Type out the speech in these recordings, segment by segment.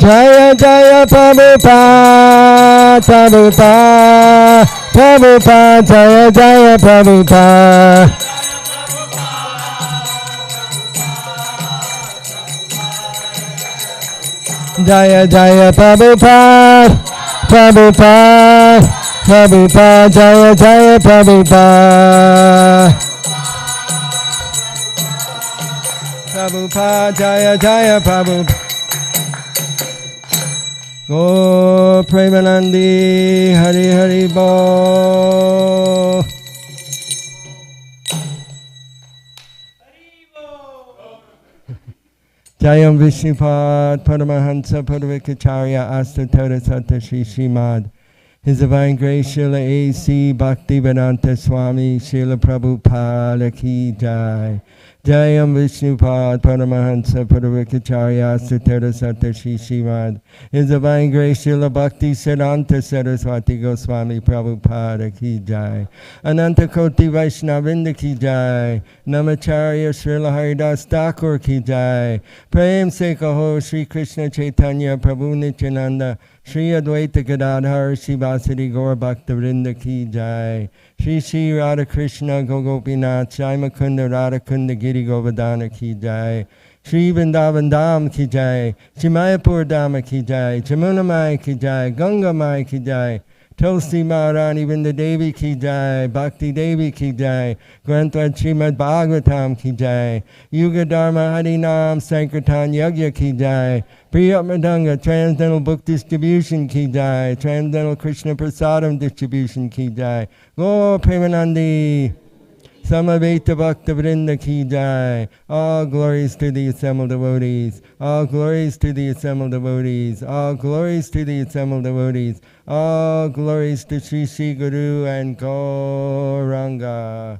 Jaya Jaya Prabhupada, Prabhupada, Prabhupada, Jaya Jaya Prabhupada. Jaya Jaya Prabhupada, Prabhupada, Prabhupada, Jaya Jaya Prabhupada. Prabhupada, Jaya Jaya Prabhupada. Go Premanandi, Hari Hari Bo. Jayam Vishnupad, Paramahansa, Padavikacharya, Astatara Sata Shri Srimad. His Divine Grace, Srila A.C. Bhaktivedanta Swami, Srila Prabhupada Ki Jai. Jayam Vishnupad, Paramahansa, Padavikacharya, Astatara Sata Shri Srimad. His Divine Grace, Srila Bhakti Siddhanta Saraswati Goswami, Prabhupada Ki Jai. Ananta Koti Vaishnavinda Ki Jai. Namacharya Srila Haridas Thakur Ki Jai. Prem Se Kaho Shri Krishna Chaitanya Prabhu Nityananda. Shri Advaita Gadadhar Sivasadi Gaur Bhakta Vrinda Ki Jai. Shri Shri Radha Krishna Gogopinath Jai Makunda Radha Kunda Giri Govardhana Ki Jai. Shri Vrindavan Dham Ki Jai. Shri Mayapur Dhama Ki Jai. Jamuna Mai Ki Jai. Ganga Mai Ki Jai. Tulsi Maharani Vrinda Devi Ki Jai. Bhakti Devi Ki Jai. Granthvad Srimad Bhagavatam Ki Jai. Yuga Dharma Harinam Sankirtan Yagya Ki Jai. Priya Madanga Transcendental Book Distribution Ki Jai. Transcendental Krishna Prasadam Distribution Ki Jai. Go Premanandi. Samaveta Bhakta Vrinda Ki Jai. All glories to the assembled devotees. All glories to the assembled devotees. All glories to the assembled devotees. All glories to Sri Sri Guru and Gauranga.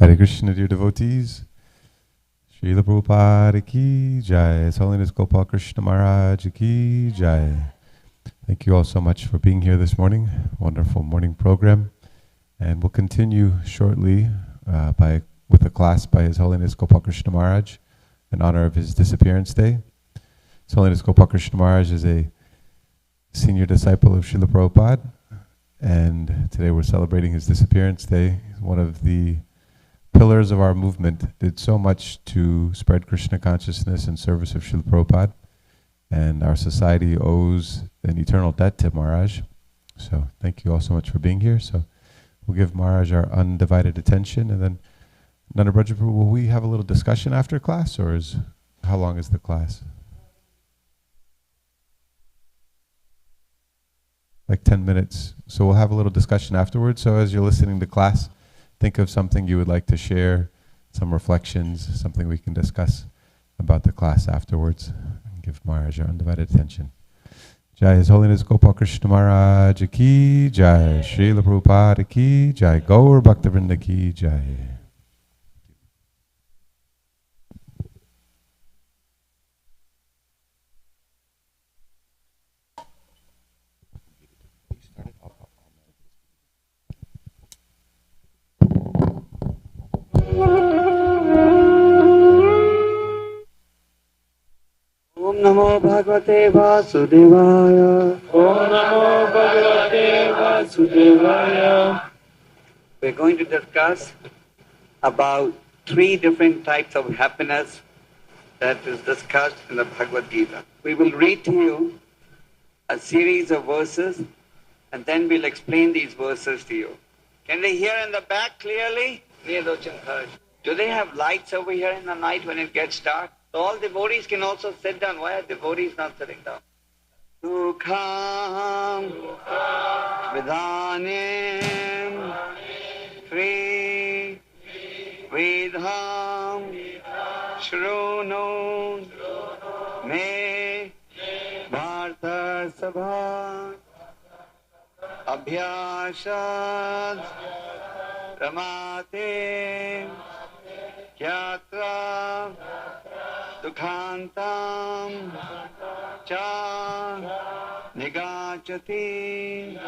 Hare Krishna, dear devotees. Srila Prabhupada Ki Jai. His Holiness Gopal Krishna Maharaj Ki Jai. Thank you all so much for being here this morning. Wonderful morning program. And we'll continue shortly with a class by His Holiness Gopal Krishna Maharaj in honor of his disappearance day. His Holiness Gopal Krishna Maharaj is a senior disciple of Srila Prabhupada. And today we're celebrating his disappearance day. He's one of the pillars of our movement, did so much to spread Krishna consciousness in service of Srila Prabhupada, and our society owes an eternal debt to Maharaj. So thank you all so much for being here. So we'll give Maharaj our undivided attention, and then Nanda Brajaprabhu, will we have a little discussion after class, or how long is the class? Like 10 minutes. So we'll have a little discussion afterwards. So as you're listening to class, think of something you would like to share, some reflections, something we can discuss about the class afterwards. And give Maharaj our undivided attention. Jai His Holiness Gopal Krishna Maharaj Ki Jai. Srila Prabhupada Ki Jai. Gaur Bhaktavrinda Ki Jai. Om Namo Bhagavate Vasudevaya. Om Namo Bhagavate Vasudevaya. We're going to discuss about 3 different types of happiness that is discussed in the Bhagavad Gita. We will read to you a series of verses and then we'll explain these verses to you. Can they hear in the back clearly? Do they have lights over here in the night when it gets dark? So all devotees can also sit down. Why are devotees not sitting down? Dukham Vidanim Tri Vidham Shruno Me Bharta Sabha Abhyasad Ramate Kyatra Dukhantam Cha Nigachati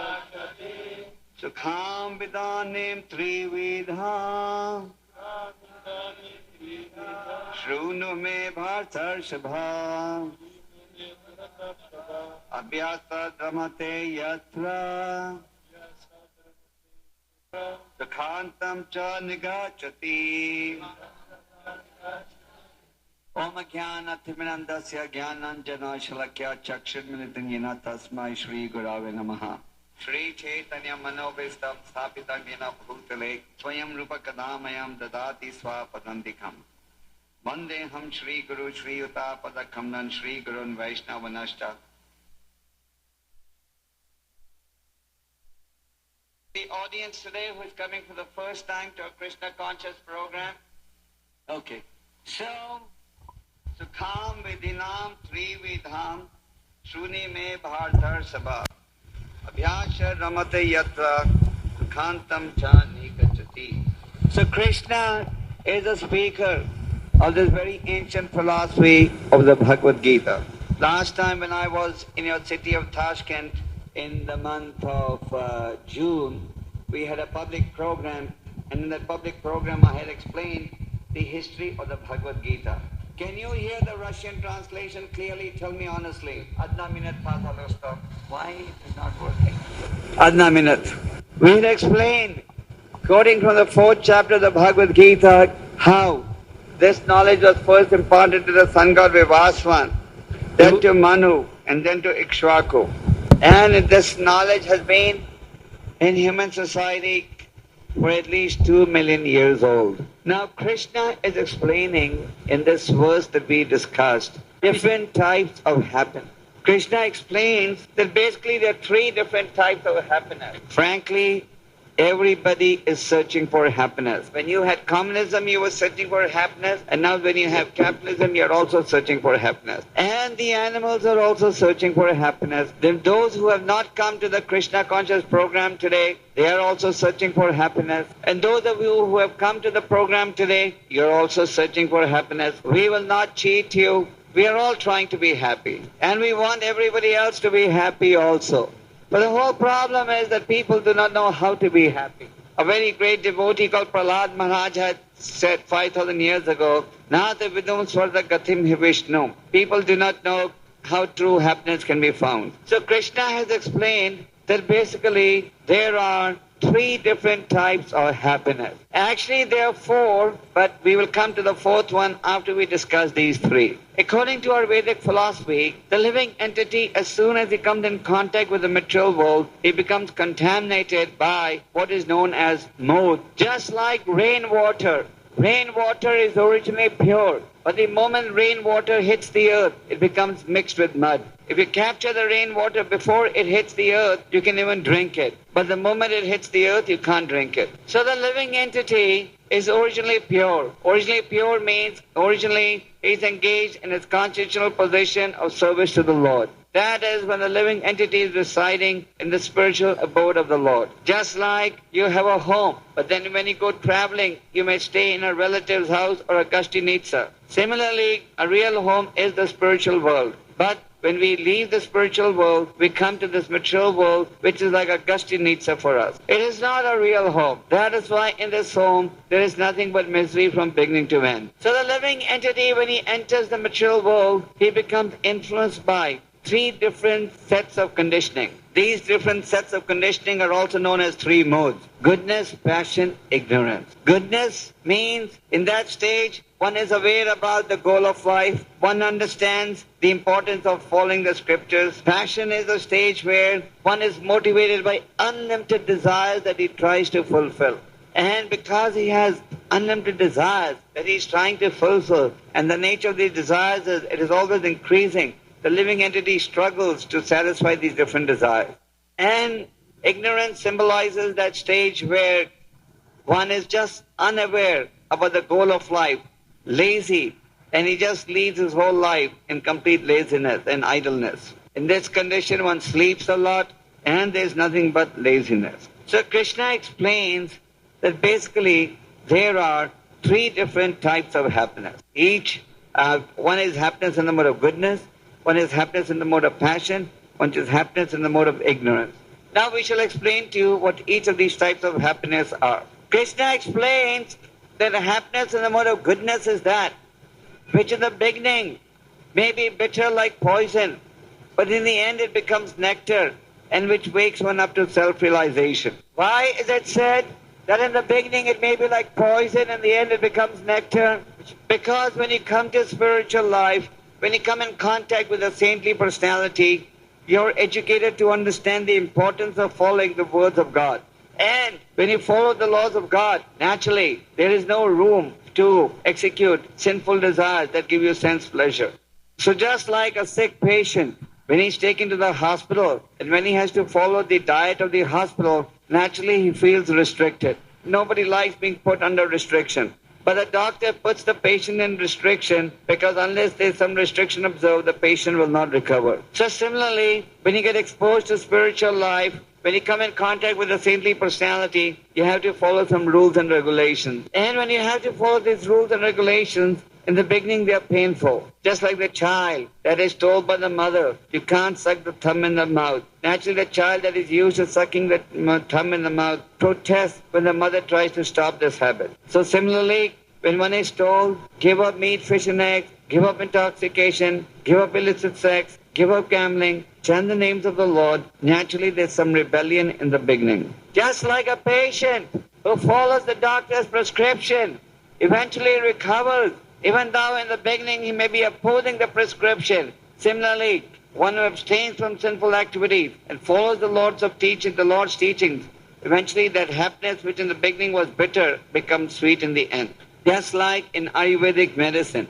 Sukham Vidanim Trividham Shruno Me Bhartar Shabha Abhyasa Dramate Yatra Dukhantam Cha Nigachati Om Jnana Timirandasya Jnananjana Shalakya Chakshurmilitam Yena Tasmai Shri Gurave Namaha Shri Chaitanya Manobhistam Sthapitam Yena Bhutale Swayam Rupa Kadamayam Dadati Swapadandikam Vandeham Shri Guru Shri Yuta Padakamnan Shri Gurun Vaishnavanashta. The audience today who is coming for the first time to a Krishna Conscious program. Okay. So, Sukham Vidinam Trividham Shuni Me Bhartar Sabha Abhyasha Ramate Yatra Sukhantam Cha Nikachati. So Krishna is a speaker of this very ancient philosophy of the Bhagavad Gita. Last time when I was in your city of Tashkent in the month of June, we had a public program, and in that public program I had explained the history of the Bhagavad Gita. Can you hear the Russian translation clearly? Tell me honestly. Adna minute stop. Why it is not working? Adna minute. We had explained, quoting from the 4th chapter of the Bhagavad Gita, how this knowledge was first imparted to the sun god Vivaswan, then to Manu, and then to Ikshvaku. And this knowledge has been in human society for at least 2 million years old. Now Krishna is explaining in this verse that we discussed different types of happiness. Krishna explains that basically there are 3 different types of happiness. Frankly, everybody is searching for happiness. When you had communism, you were searching for happiness, and now when you have capitalism, you're also searching for happiness. And the animals are also searching for happiness. Then those who have not come to the Krishna Conscious program today, they are also searching for happiness. And those of you who have come to the program today, you're also searching for happiness. We will not cheat you. We are all trying to be happy. And we want everybody else to be happy also. But the whole problem is that people do not know how to be happy. A very great devotee called Prahlad Maharaj had said 5,000 years ago, Nata vidum svarta gatim hi Vishnu. People do not know how true happiness can be found. So Krishna has explained that basically there are 3 different types of happiness. Actually there are 4, but we will come to the 4th one after we discuss these 3. According to our Vedic philosophy, the living entity, as soon as he comes in contact with the material world, he becomes contaminated by what is known as mood. Just like rainwater. Rainwater is originally pure, but the moment rainwater hits the earth, it becomes mixed with mud. If you capture the rainwater before it hits the earth, you can even drink it. But the moment it hits the earth, you can't drink it. So the living entity is originally pure. Originally pure means originally he's engaged in his constitutional position of service to the Lord. That is when the living entity is residing in the spiritual abode of the Lord. Just like you have a home, but then when you go traveling, you may stay in a relative's house or a gostinitsa. Similarly, a real home is the spiritual world. But when we leave the spiritual world, we come to this material world, which is like a gostinitsa for us. It is not a real home. That is why in this home, there is nothing but misery from beginning to end. So the living entity, when he enters the material world, he becomes influenced by 3 different sets of conditioning. These different sets of conditioning are also known as 3 modes: goodness, passion, ignorance. Goodness means in that stage, one is aware about the goal of life. One understands the importance of following the scriptures. Passion is a stage where one is motivated by unlimited desires that he tries to fulfill. And because he has unlimited desires that he is trying to fulfill, and the nature of these desires is it is always increasing, the living entity struggles to satisfy these different desires. And ignorance symbolizes that stage where one is just unaware about the goal of life, lazy, and he just leads his whole life in complete laziness and idleness. In this condition, one sleeps a lot and there's nothing but laziness. So Krishna explains that basically there are three different types of happiness. One is happiness in the mode of goodness, one is happiness in the mode of passion, one is happiness in the mode of ignorance. Now we shall explain to you what each of these types of happiness are. Krishna explains that happiness in the mode of goodness is that which in the beginning may be bitter like poison, but in the end it becomes nectar, and which wakes one up to self-realization. Why is it said that in the beginning it may be like poison, and in the end it becomes nectar? Because when you come to spiritual life, when you come in contact with a saintly personality, you're educated to understand the importance of following the words of God. And when you follow the laws of God, naturally, there is no room to execute sinful desires that give you sense pleasure. So just like a sick patient, when he's taken to the hospital and when he has to follow the diet of the hospital, naturally he feels restricted. Nobody likes being put under restriction. But the doctor puts the patient in restriction because unless there's some restriction observed, the patient will not recover. So similarly, when you get exposed to spiritual life, when you come in contact with a saintly personality, you have to follow some rules and regulations. And when you have to follow these rules and regulations, in the beginning they are painful. Just like the child that is told by the mother, you can't suck the thumb in the mouth. Naturally, the child that is used to sucking the thumb in the mouth protests when the mother tries to stop this habit. So similarly, when one is told, give up meat, fish and eggs, give up intoxication, give up illicit sex, give up gambling, chant the names of the Lord, naturally there's some rebellion in the beginning. Just like a patient who follows the doctor's prescription, eventually recovers, even though in the beginning he may be opposing the prescription. Similarly, one who abstains from sinful activities and follows the Lord's teachings, eventually that happiness which in the beginning was bitter becomes sweet in the end. Just like in Ayurvedic medicine.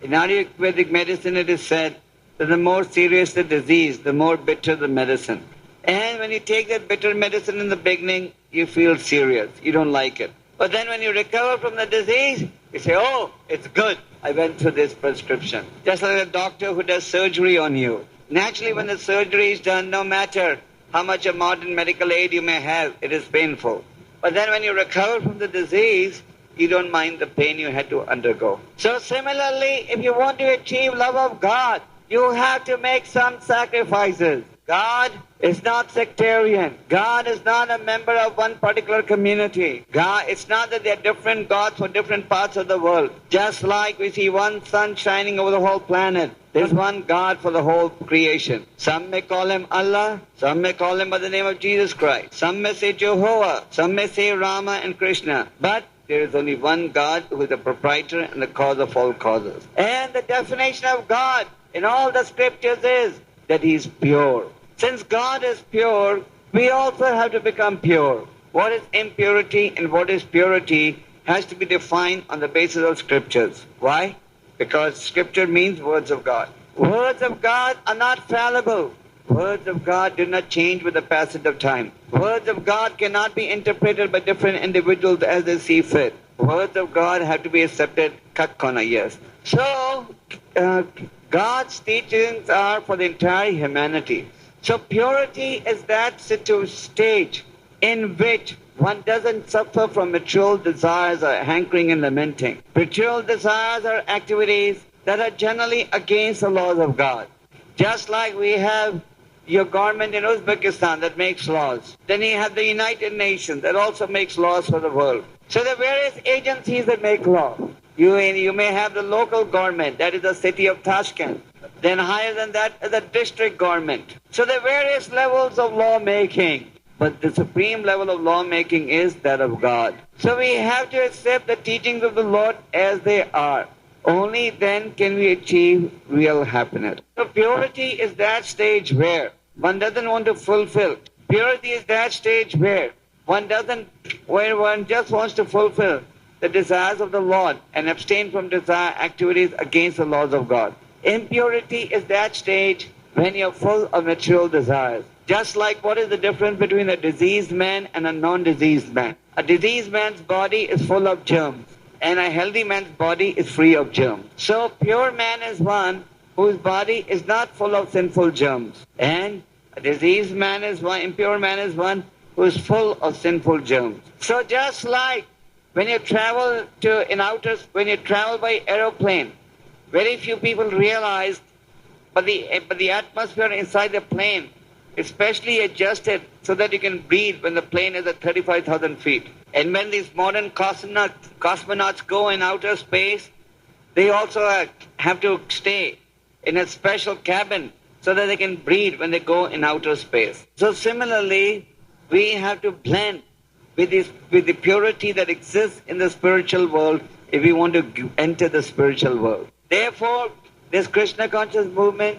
In Ayurvedic medicine it is said that the more serious the disease, the more bitter the medicine. And when you take that bitter medicine in the beginning, you feel serious, you don't like it. But then when you recover from the disease, you say, oh, it's good, I went through this prescription. Just like a doctor who does surgery on you. Naturally, when the surgery is done, no matter how much of modern medical aid you may have, it is painful. But then when you recover from the disease, you don't mind the pain you had to undergo. So similarly, if you want to achieve love of God, you have to make some sacrifices. God is not sectarian. God is not a member of one particular community. It's not that there are different gods for different parts of the world. Just like we see one sun shining over the whole planet, there's one God for the whole creation. Some may call him Allah, some may call him by the name of Jesus Christ, some may say Jehovah, some may say Rama and Krishna. But there is only one God who is the proprietor and the cause of all causes. And the definition of God in all the scriptures is that he is pure. Since God is pure, we also have to become pure. What is impurity and what is purity has to be defined on the basis of scriptures. Why? Because scripture means words of God. Words of God are not fallible. Words of God do not change with the passage of time. Words of God cannot be interpreted by different individuals as they see fit. Words of God have to be accepted ISKCON, yes. So, God's teachings are for the entire humanity. So purity is that stage in which one doesn't suffer from material desires or hankering and lamenting. Material desires are activities that are generally against the laws of God. Just like we have your government in Uzbekistan that makes laws. Then you have the United Nations that also makes laws for the world. So the various agencies that make law. You may have the local government, that is the city of Tashkent. Then higher than that is the district government. So there are various levels of lawmaking. But the supreme level of lawmaking is that of God. So we have to accept the teachings of the Lord as they are. Only then can we achieve real happiness. So purity is that stage where one doesn't want to fulfill. Purity is that stage where one just wants to fulfill the desires of the Lord and abstain from desire activities against the laws of God. Impurity is that stage when you're full of material desires. Just like what is the difference between a diseased man and a non-diseased man? A diseased man's body is full of germs, and a healthy man's body is free of germs. So pure man is one whose body is not full of sinful germs, and a diseased man is one, impure man is one who is full of sinful germs. So just like when you travel when you travel by aeroplane, very few people realize, but the atmosphere inside the plane is specially adjusted so that you can breathe when the plane is at 35,000 feet. And when these modern cosmonauts go in outer space, they also have to stay in a special cabin so that they can breathe when they go in outer space. So similarly, we have to blend with the purity that exists in the spiritual world if we want to enter the spiritual world. Therefore, this Krishna conscious movement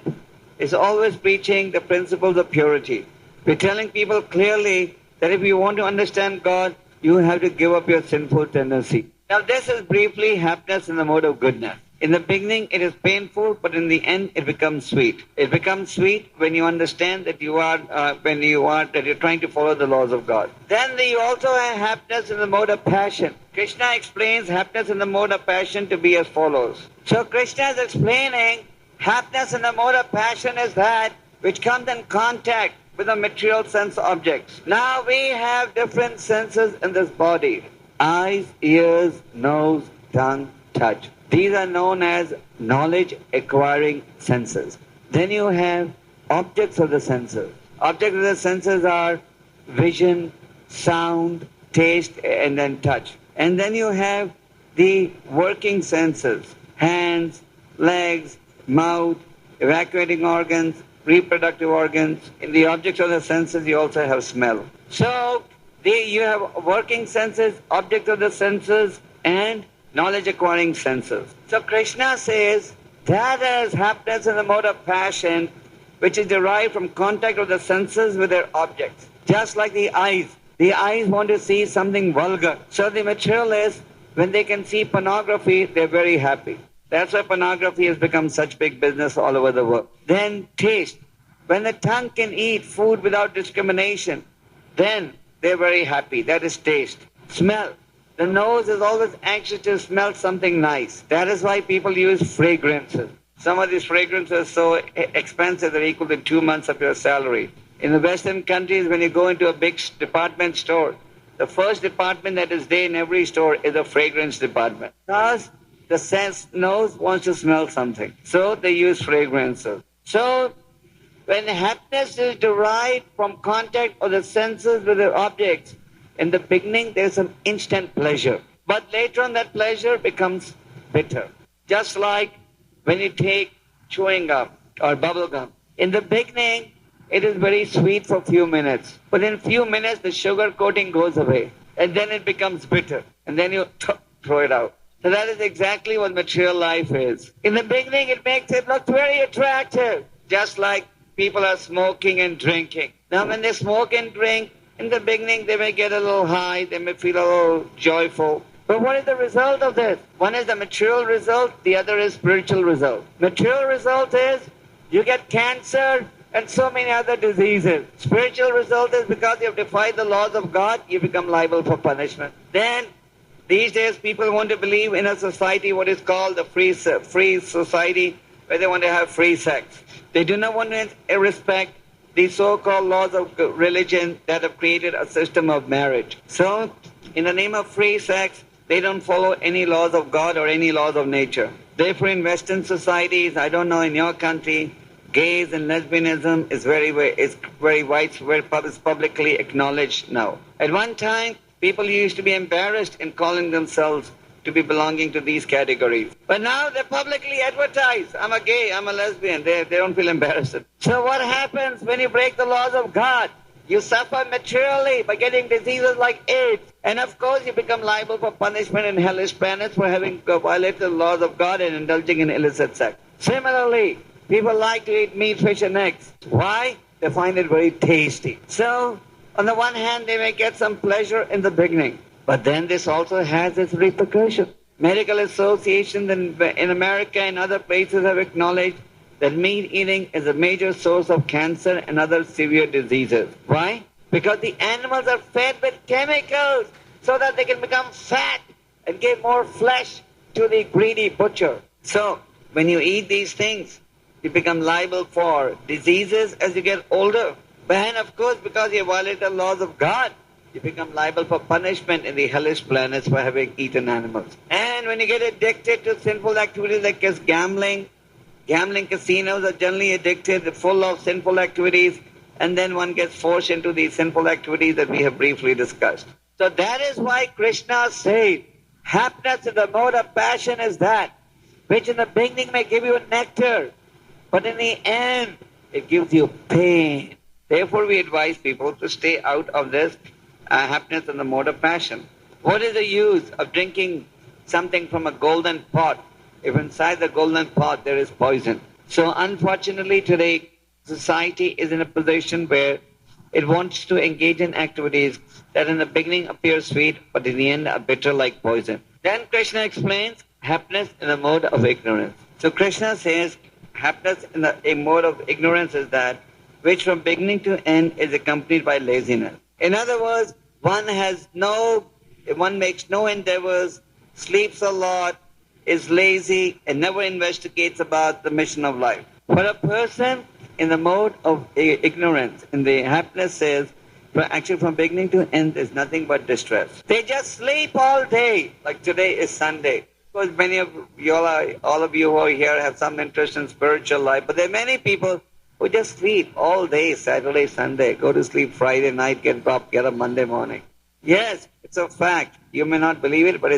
is always preaching the principles of purity. We're telling people clearly that if you want to understand God, you have to give up your sinful tendency. Now this is briefly happiness in the mode of goodness. In the beginning it is painful, but in the end it becomes sweet. It becomes sweet when you understand that you're trying to follow the laws of God. Then you also have happiness in the mode of passion. Krishna explains happiness in the mode of passion to be as follows. So Krishna is explaining happiness in the mode of passion is that which comes in contact with the material sense objects. Now we have different senses in this body. Eyes, ears, nose, tongue, touch. These are known as knowledge acquiring senses. Then you have objects of the senses. Objects of the senses are vision, sound, taste, and then touch. And then you have the working senses, hands, legs, mouth, evacuating organs, reproductive organs. In the objects of the senses, you also have smell. So you have working senses, objects of the senses, and knowledge acquiring senses. So Krishna says that is happiness in the mode of passion, which is derived from contact of the senses with their objects. Just like the eyes. The eyes want to see something vulgar. So the materialists, when they can see pornography, they're very happy. That's why pornography has become such big business all over the world. Then taste. When the tongue can eat food without discrimination, then they're very happy. That is taste. Smell. The nose is always anxious to smell something nice. That is why people use fragrances. Some of these fragrances are so expensive they're equal to 2 months of your salary. In the Western countries, when you go into a big department store, the first department that is there in every store is a fragrance department. Because the nose wants to smell something. So they use fragrances. So when happiness is derived from contact of the senses with their objects, in the beginning there's an instant pleasure. But later on that pleasure becomes bitter. Just like when you take chewing gum or bubble gum. In the beginning, it is very sweet for a few minutes. But in a few minutes, the sugar coating goes away. And then it becomes bitter. And then you throw it out. So that is exactly what material life is. In the beginning, it makes it look very attractive. Just like people are smoking and drinking. Now when they smoke and drink, in the beginning they may get a little high, they may feel a little joyful. But what is the result of this? One is the material result, the other is spiritual result. Material result is you get cancer and so many other diseases. Spiritual result is because you have defied the laws of God, you become liable for punishment. Then these days people want to believe in a society what is called the free society, where they want to have free sex. They do not want to respect the so-called laws of religion that have created a system of marriage. So in the name of free sex, they don't follow any laws of God or any laws of nature. Therefore in Western societies, I don't know in your country, gays and lesbianism is very widespread, it's publicly acknowledged now. At one time, people used to be embarrassed in calling themselves to be belonging to these categories. But now they publicly advertise, I'm a gay, I'm a lesbian. They don't feel embarrassed. So what happens when you break the laws of God? You suffer materially by getting diseases like AIDS. And of course you become liable for punishment in hellish planets for having violated the laws of God and indulging in illicit sex. Similarly, people like to eat meat, fish and eggs. Why? They find it very tasty. So on the one hand, they may get some pleasure in the beginning. But then this also has its repercussions. Medical associations in America and other places have acknowledged that meat eating is a major source of cancer and other severe diseases. Why? Because the animals are fed with chemicals so that they can become fat and give more flesh to the greedy butcher. So, when you eat these things, you become liable for diseases as you get older. And of course, because you violate the laws of God, you become liable for punishment in the hellish planets for having eaten animals. And when you get addicted to sinful activities like gambling casinos are generally addicted, full of sinful activities, and then one gets forced into these sinful activities that we have briefly discussed. So that is why Krishna said, happiness in the mode of passion is that which in the beginning may give you nectar, but in the end it gives you pain. Therefore we advise people to stay out of this happiness in the mode of passion. What is the use of drinking something from a golden pot if inside the golden pot there is poison? So unfortunately today society is in a position where it wants to engage in activities that in the beginning appear sweet but in the end are bitter like poison. Then Krishna explains happiness in the mode of ignorance. So Krishna says happiness in the mode of ignorance is that which from beginning to end is accompanied by laziness. In other words, one makes no endeavors, sleeps a lot, is lazy, and never investigates about the mission of life. But a person in the mode of ignorance, in the happiness says, actually from beginning to end is nothing but distress. They just sleep all day, like today is Sunday. Because many of you all of you who are here have some interest in spiritual life, but there are many people who just sleep all day, Saturday, Sunday, go to sleep Friday night, get up Monday morning. Yes, it's a fact. You may not believe it, but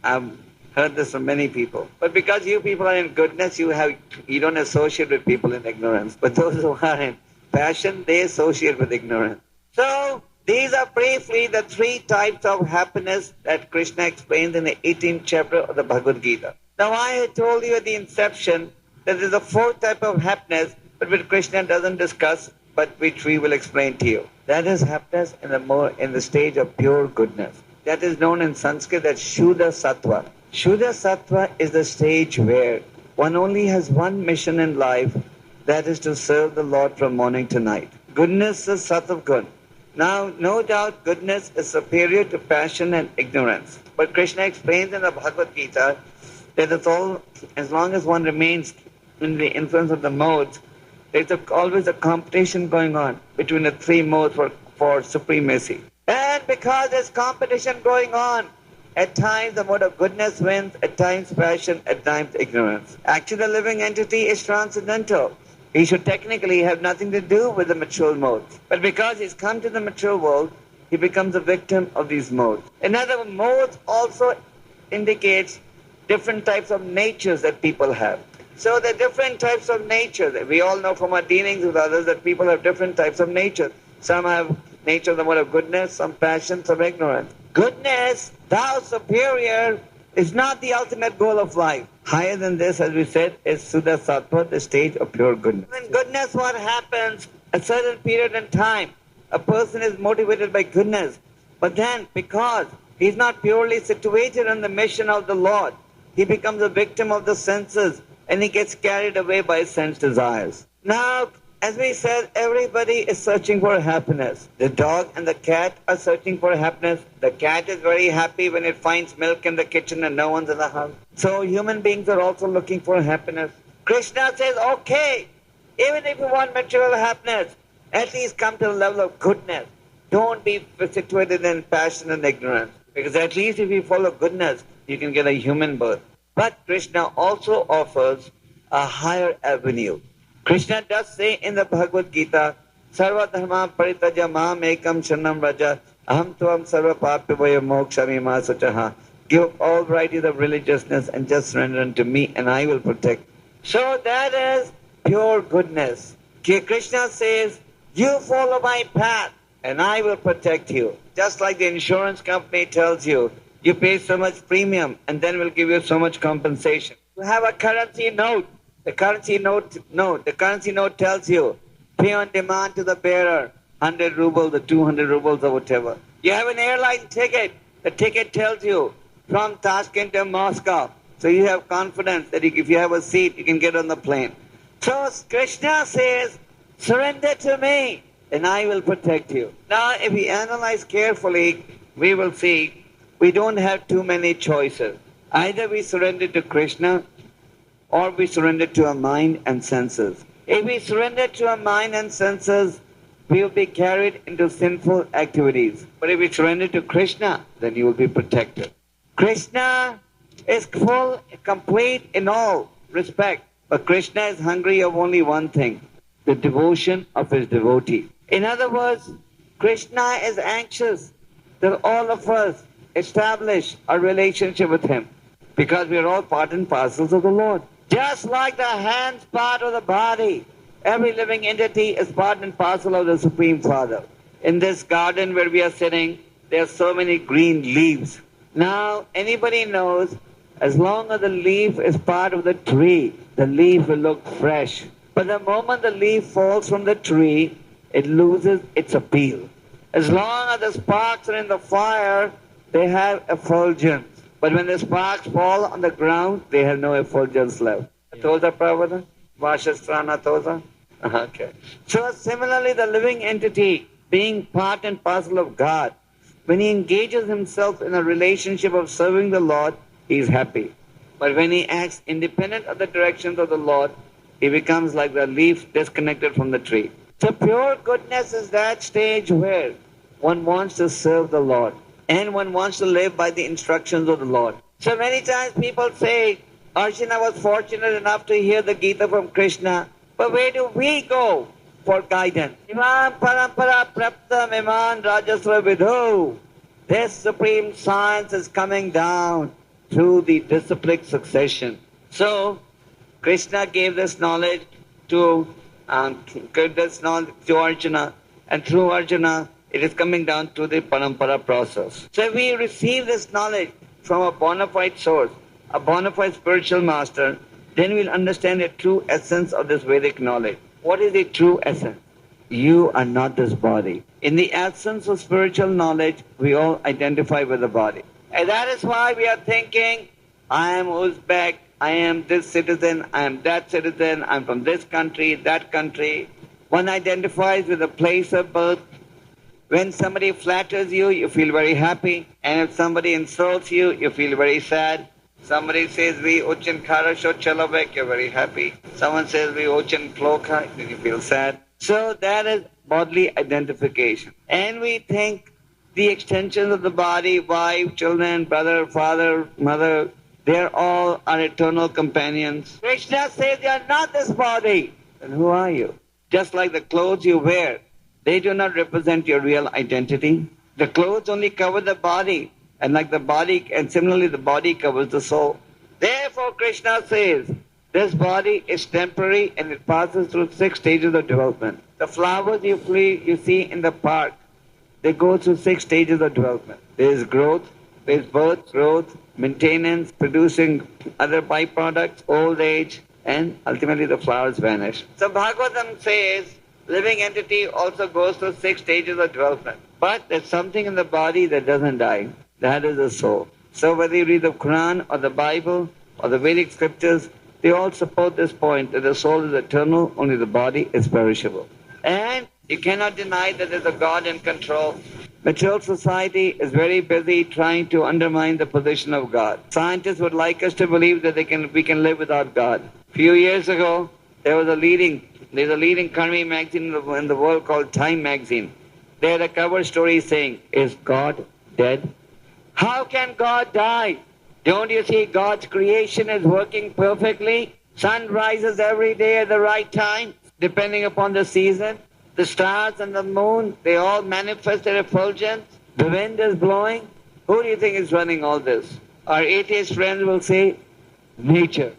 I've heard this from many people. But because you people are in goodness, you don't associate with people in ignorance. But those who are in passion, they associate with ignorance. So, these are briefly the three types of happiness that Krishna explains in the 18th chapter of the Bhagavad Gita. Now, I had told you at the inception that there's a fourth type of happiness, but which Krishna doesn't discuss, but which we will explain to you. That is happiness in the stage of pure goodness. That is known in Sanskrit as Shuddha Sattva. Shuddha Sattva is the stage where one only has one mission in life, that is to serve the Lord from morning to night. Goodness is Sattva Gun. Now, no doubt goodness is superior to passion and ignorance. But Krishna explains in the Bhagavad Gita that it's all, as long as one remains in the influence of the modes, there's always a competition going on between the three modes for supremacy. And because there's competition going on, at times the mode of goodness wins, at times passion, at times ignorance. Actually, the living entity is transcendental. He should technically have nothing to do with the mature modes. But because he's come to the mature world, he becomes a victim of these modes. Another modes also indicates different types of natures that people have. So the different types of nature, we all know from our dealings with others that people have different types of nature. Some have nature of the mode of goodness, some passion, some ignorance. Goodness, thou superior, is not the ultimate goal of life. Higher than this, as we said, is Shuddha Sattva, the stage of pure goodness. In goodness, what happens? A certain period in time, a person is motivated by goodness. But then, because he's not purely situated on the mission of the Lord, he becomes a victim of the senses, and he gets carried away by sense desires. Now, as we said, everybody is searching for happiness. The dog and the cat are searching for happiness. The cat is very happy when it finds milk in the kitchen and no one's in the house. So human beings are also looking for happiness. Krishna says, okay, even if you want material happiness, at least come to the level of goodness. Don't be situated in passion and ignorance. Because at least if you follow goodness, you can get a human birth. But Krishna also offers a higher avenue. Krishna does say in the Bhagavad Gita, Sarva dharma paritaja mam ekam shanam raja aham tuam sarva papya vaya mokshami ma sachaha. Give up all varieties of religiousness and just surrender unto me and I will protect. So that is pure goodness. Krishna says, you follow my path and I will protect you. Just like the insurance company tells you, you pay so much premium and then we'll give you so much compensation. You have a currency note. The currency note tells you, pay on demand to the bearer, 100 rubles or 200 rubles or whatever. You have an airline ticket. The ticket tells you, from Tashkent to Moscow. So you have confidence that if you have a seat, you can get on the plane. So Krishna says, surrender to me and I will protect you. Now, if we analyze carefully, we will see we don't have too many choices. Either we surrender to Krishna or we surrender to our mind and senses. If we surrender to our mind and senses, we will be carried into sinful activities. But if we surrender to Krishna, then you will be protected. Krishna is full, complete in all respect. But Krishna is hungry of only one thing, the devotion of his devotee. In other words, Krishna is anxious that all of us establish a relationship with him because we are all part and parcels of the Lord. Just like the hands part of the body, every living entity is part and parcel of the Supreme Father. In this garden where we are sitting, there are so many green leaves. Now, anybody knows, as long as the leaf is part of the tree, the leaf will look fresh. But the moment the leaf falls from the tree, it loses its appeal. As long as the sparks are in the fire, they have effulgence. But when the sparks fall on the ground, they have no effulgence left. Toza Pravada? Vashastrana Toza? Okay. So similarly, the living entity, being part and parcel of God, when he engages himself in a relationship of serving the Lord, he is happy. But when he acts independent of the directions of the Lord, he becomes like the leaf disconnected from the tree. So pure goodness is that stage where one wants to serve the Lord and one wants to live by the instructions of the Lord. So many times people say, Arjuna was fortunate enough to hear the Gita from Krishna, but where do we go for guidance? Imam parampara praptam iman rajasra vidho. This supreme science is coming down through the disciplic succession. So Krishna gave this knowledge to Arjuna, and through Arjuna it is coming down to the parampara process. So if we receive this knowledge from a bona fide source, a bona fide spiritual master, then we'll understand the true essence of this Vedic knowledge. What is the true essence? You are not this body. In the absence of spiritual knowledge, we all identify with the body. And that is why we are thinking, I am Uzbek, I am this citizen, I am that citizen, I'm from this country, that country. One identifies with a place of birth. When somebody flatters you, you feel very happy. And if somebody insults you, you feel very sad. Somebody says, "Vi uchin kharasho chalavek," you're very happy. Someone says, "Vi uchin ploka," then you feel sad. So that is bodily identification. And we think the extensions of the body, wife, children, brother, father, mother, they're all our eternal companions. Krishna says, you're not this body. Then who are you? Just like the clothes you wear, they do not represent your real identity. The clothes only cover the body. And like the body, and similarly the body covers the soul. Therefore Krishna says, this body is temporary and it passes through 6 stages of development. The flowers you see in the park, they go through 6 stages of development. There is growth, there is birth, growth, maintenance, producing other byproducts, old age, and ultimately the flowers vanish. So Bhagavatam says, living entity also goes through 6 stages of development. But there's something in the body that doesn't die. That is the soul. So whether you read the Quran or the Bible or the Vedic scriptures, they all support this point that the soul is eternal, only the body is perishable. And you cannot deny that there's a God in control. Material society is very busy trying to undermine the position of God. Scientists would like us to believe that we can live without God. A few years ago, there's a leading economy magazine in the world called Time magazine. They had a cover story saying, "Is God dead?" How can God die? Don't you see God's creation is working perfectly? Sun rises every day at the right time, depending upon the season. The stars and the moon, they all manifest their effulgence. The wind is blowing. Who do you think is running all this? Our atheist friends will say, nature.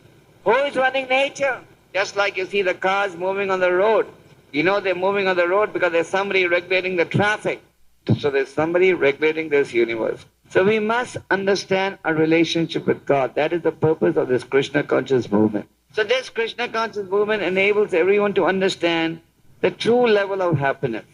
Who is running nature? Just like you see the cars moving on the road. You know they're moving on the road because there's somebody regulating the traffic. So there's somebody regulating this universe. So we must understand our relationship with God. That is the purpose of this Krishna conscious movement. So this Krishna conscious movement enables everyone to understand the true level of happiness.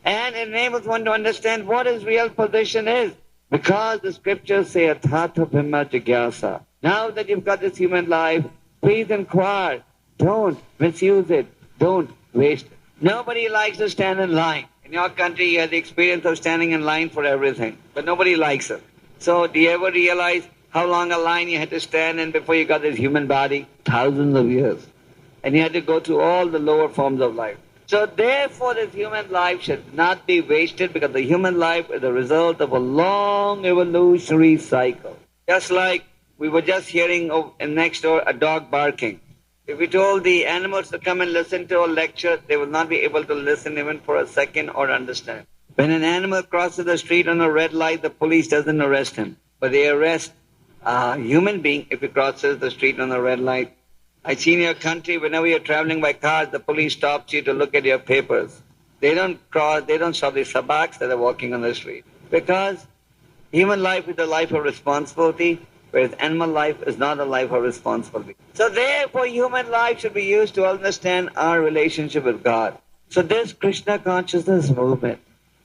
And enables one to understand what his real position is. Because the scriptures say Athatha Brahma Jigyasa. Now that you've got this human life, please inquire. Don't misuse it. Don't waste it. Nobody likes to stand in line. In your country, you have the experience of standing in line for everything, but nobody likes it. So do you ever realize how long a line you had to stand in before you got this human body? Thousands of years. And you had to go through all the lower forms of life. So therefore this human life should not be wasted, because the human life is the result of a long evolutionary cycle. Just like we were just hearing next door a dog barking. If we told the animals to come and listen to a lecture, they will not be able to listen even for a second or understand. When an animal crosses the street on a red light, the police doesn't arrest him, but they arrest a human being if he crosses the street on a red light. I see in your country, whenever you're traveling by car, the police stops you to look at your papers. They don't stop the sabaks that are walking on the street. Because human life is a life of responsibility, whereas animal life is not a life of responsibility. So therefore, human life should be used to understand our relationship with God. So this Krishna consciousness movement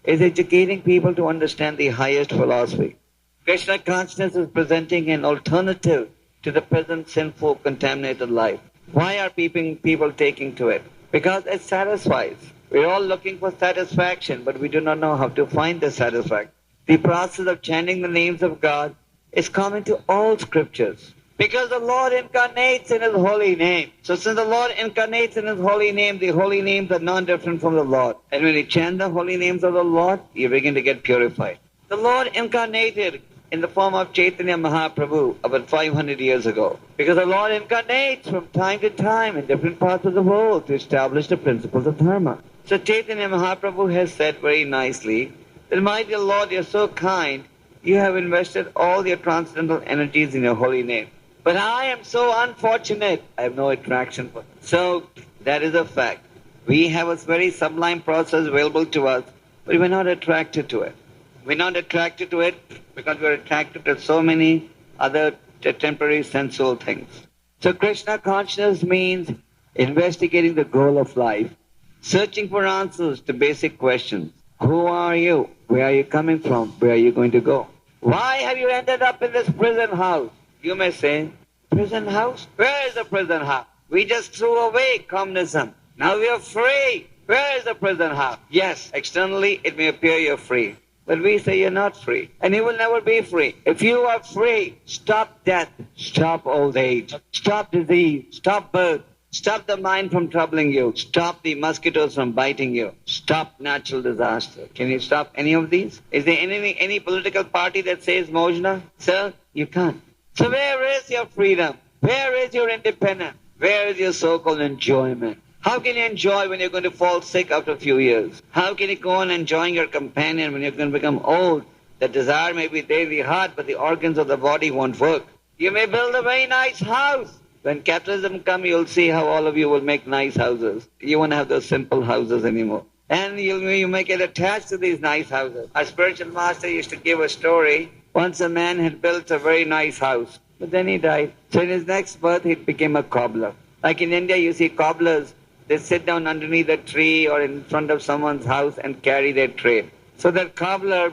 is educating people to understand the highest philosophy. Krishna consciousness is presenting an alternative to the present sinful, contaminated life. Why are people taking to it? Because it satisfies. We're all looking for satisfaction, but we do not know how to find the satisfaction. The process of chanting the names of God is common to all scriptures, because the Lord incarnates in His holy name. So since the Lord incarnates in His holy name, the holy names are non-different from the Lord. And when you chant the holy names of the Lord, you begin to get purified. The Lord incarnated in the form of Chaitanya Mahaprabhu about 500 years ago, because the Lord incarnates from time to time in different parts of the world to establish the principles of dharma. So Chaitanya Mahaprabhu has said very nicely that, my dear Lord, you're so kind, you have invested all your transcendental energies in your holy name. But I am so unfortunate, I have no attraction for it. So that is a fact. We have a very sublime process available to us, but we're not attracted to it. We're not attracted to it because we're attracted to so many other temporary sensual things. So Krishna consciousness means investigating the goal of life, searching for answers to basic questions. Who are you? Where are you coming from? Where are you going to go? Why have you ended up in this prison house? You may say, prison house? Where is the prison house? We just threw away communism. Now we are free. Where is the prison house? Yes, externally it may appear you're free, but we say you're not free, and you will never be free. If you are free, stop death, stop old age, stop disease, stop birth, stop the mind from troubling you, stop the mosquitoes from biting you, stop natural disaster. Can you stop any of these? Is there any political party that says Mojna? Sir, you can't. So where is your freedom? Where is your independence? Where is your so-called enjoyment? How can you enjoy when you're going to fall sick after a few years? How can you go on enjoying your companion when you're going to become old? The desire may be there in the heart, but the organs of the body won't work. You may build a very nice house. When capitalism comes, you'll see how all of you will make nice houses. You won't have those simple houses anymore. And you may get attached to these nice houses. Our spiritual master used to give a story. Once a man had built a very nice house, but then he died. So in his next birth, he became a cobbler. Like in India, you see cobblers, they sit down underneath a tree or in front of someone's house and carry their trade. So that cobbler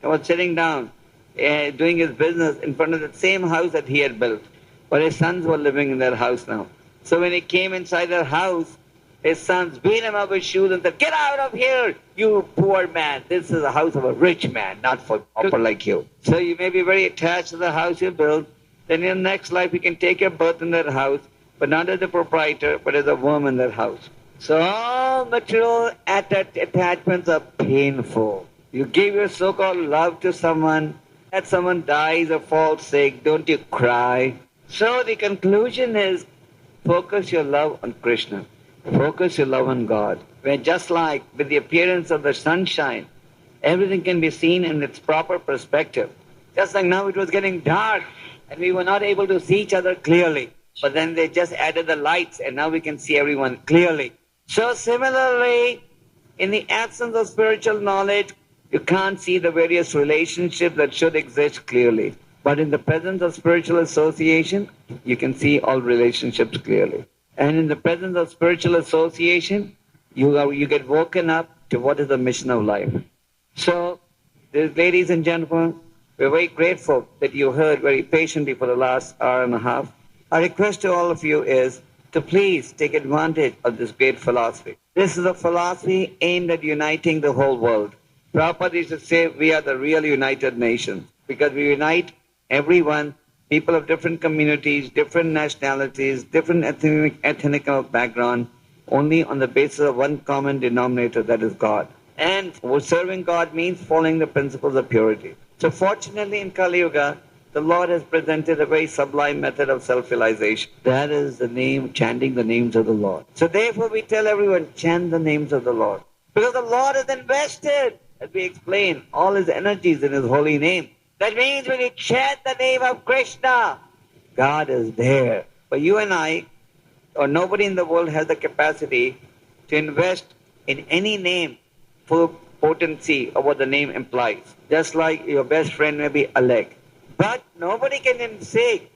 was sitting down, doing his business in front of the same house that he had built. But his sons were living in that house now. So when he came inside their house, his sons beat him up with shoes and said, "Get out of here, you poor man. This is a house of a rich man, not for a pauper like you." So you may be very attached to the house you built. Then in your next life you can take your birth in that house, but not as a proprietor, but as a worm in that house. So all material attachments are painful. You give your so-called love to someone, that someone dies or falls sick, don't you cry? So the conclusion is, focus your love on Krishna. Focus your love on God. Where just like with the appearance of the sunshine, everything can be seen in its proper perspective. Just like now it was getting dark and we were not able to see each other clearly. But then they just added the lights and now we can see everyone clearly. So similarly, in the absence of spiritual knowledge, you can't see the various relationships that should exist clearly. But in the presence of spiritual association, you can see all relationships clearly. And in the presence of spiritual association, you get woken up to what is the mission of life. So, ladies and gentlemen, We're very grateful that you heard very patiently for the last hour and a half. Our request to all of you is to please take advantage of this great philosophy. This is a philosophy aimed at uniting the whole world. Prabhupada used to say we are the real United Nations because we unite everyone, people of different communities, different nationalities, different ethnic background, only on the basis of one common denominator, that is God. And serving God means following the principles of purity. So fortunately in Kali Yuga, the Lord has presented a very sublime method of self-realization. That is the name, chanting the names of the Lord. So therefore we tell everyone, chant the names of the Lord. Because the Lord has invested, as we explain, all his energies in his holy name. That means when you chant the name of Krishna, God is there. But you and I, or nobody in the world has the capacity to invest in any name full potency of what the name implies. Just like your best friend may be Alec. But nobody can say,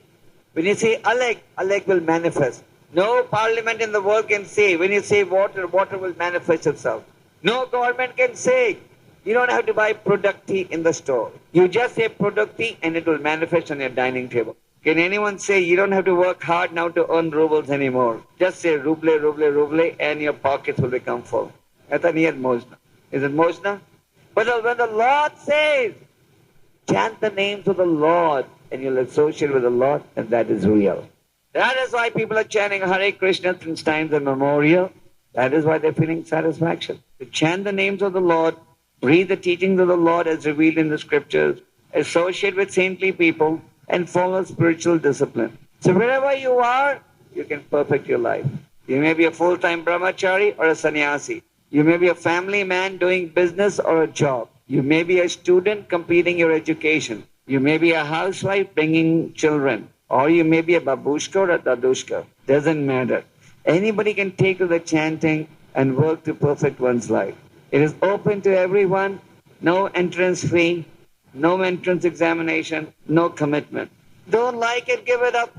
when you say Alec, Alec will manifest. No parliament in the world can say, when you say water, water will manifest itself. No government can say, you don't have to buy producti in the store. You just say producti and it will manifest on your dining table. Can anyone say you don't have to work hard now to earn rubles anymore? Just say ruble, ruble, ruble and your pockets will become full. That's near Mojna. Is it Mojna? But when the Lord says, chant the names of the Lord and you'll associate with the Lord, and that is real. That is why people are chanting Hare Krishna since times immemorial. That is why they're feeling satisfaction. To chant the names of the Lord, read the teachings of the Lord as revealed in the scriptures, associate with saintly people, and follow spiritual discipline. So wherever you are, you can perfect your life. You may be a full-time brahmachari or a sannyasi. You may be a family man doing business or a job. You may be a student completing your education. You may be a housewife bringing children. Or you may be a babushka or a dadushka. Doesn't matter. Anybody can take to the chanting and work to perfect one's life. It is open to everyone. No entrance fee. No entrance examination. No commitment. Don't like it, give it up.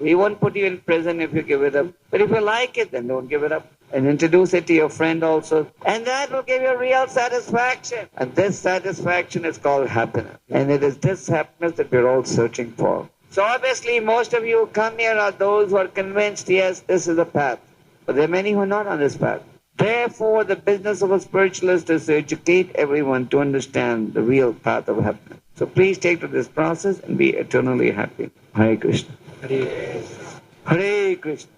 We won't put you in prison if you give it up. But if you like it, then don't give it up. And introduce it to your friend also. And that will give you real satisfaction. And this satisfaction is called happiness. And it is this happiness that we're all searching for. So obviously most of you who come here are those who are convinced, yes, this is the path. But there are many who are not on this path. Therefore, the business of a spiritualist is to educate everyone to understand the real path of happiness. So please take to this process and be eternally happy. Hare Krishna. Hare Krishna.